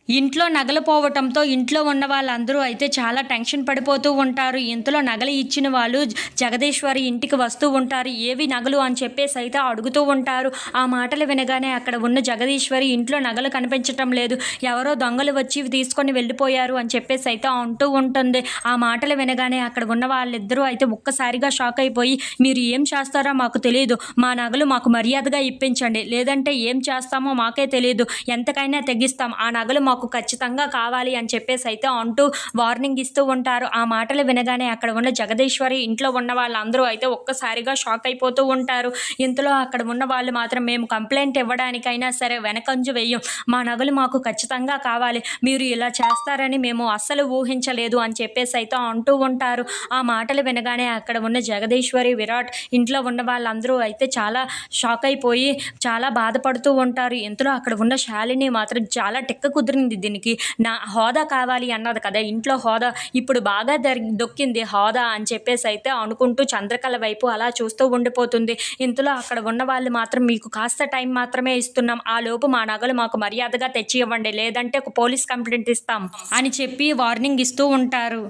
ఇంట్లో నగలు పోవటంతో ఇంట్లో ఉన్న వాళ్ళందరూ అయితే చాలా టెన్షన్ పడిపోతూ ఉంటారు. ఇంతలో నగలు ఇచ్చిన వాళ్ళు జగదీశ్వరి ఇంటికి వస్తూ ఉంటారు. ఏవి నగలు అని చెప్పేసి అయితే అడుగుతూ ఉంటారు. ఆ మాటలు వినగానే అక్కడ ఉన్న జగదీశ్వరి ఇంట్లో నగలు కనిపించటం లేదు, ఎవరో దొంగలు వచ్చి ఇవి తీసుకొని వెళ్ళిపోయారు అని చెప్పేసి అయితే అంటూ ఉంటుంది. ఆ మాటలు వినగానే అక్కడ ఉన్న వాళ్ళిద్దరూ అయితే ఒక్కసారిగా షాక్ అయిపోయి, మీరు ఏం చేస్తారో మాకు తెలియదు, మా నగలు మాకు మర్యాదగా ఇప్పించండి, లేదంటే ఏం చేస్తామో మాకే తెలియదు, ఎంతకైనా తెగిస్తాం, ఆ నగలు మాకు ఖచ్చితంగా కావాలి అని చెప్పేసి అయితే అంటూ వార్నింగ్ ఇస్తూ ఉంటారు. ఆ మాటలు వినగానే అక్కడ ఉన్న జగదీశ్వరి ఇంట్లో ఉన్న వాళ్ళందరూ అయితే ఒక్కసారిగా షాక్ అయిపోతూ ఉంటారు. ఇంతలో అక్కడ ఉన్న వాళ్ళు మాత్రం, మేము కంప్లైంట్ ఇవ్వడానికైనా సరే వెనకంజు వెయ్యం, మా నగలు మాకు ఖచ్చితంగా కావాలి, మీరు ఇలా చేస్తారని మేము అస్సలు ఊహించలేదు అని చెప్పేసి అయితే అంటూ ఉంటారు. ఆ మాటలు వినగానే అక్కడ ఉన్న జగదీశ్వరి, విరాట్ ఇంట్లో ఉన్న వాళ్ళందరూ అయితే చాలా షాక్ అయిపోయి చాలా బాధపడుతూ ఉంటారు. ఇంతలో అక్కడ ఉన్న శాలిని మాత్రం చాలా టెక్క కుదిరింది, దీనికి నా హోదా కావాలి అన్నది కదా, ఇంట్లో హోదా ఇప్పుడు బాగా దొక్కింది హోదా అని చెప్పేసి అయితే అనుకుంటూ చంద్రకళ వైపు అలా చూస్తూ ఉండిపోతుంది. ఇంతలో అక్కడ ఉన్న వాళ్ళు మాత్రం, మీకు కాస్త టైం మాత్రమే ఇస్తున్నాం, ఆ లోపు మా నగలు మాకు మర్యాదగా తెచ్చి ఇవ్వండి, లేదంటే ఒక పోలీస్ కంప్లైంట్ ఇస్తాం అని చెప్పి వార్నింగ్ ఇస్తూ ఉంటారు.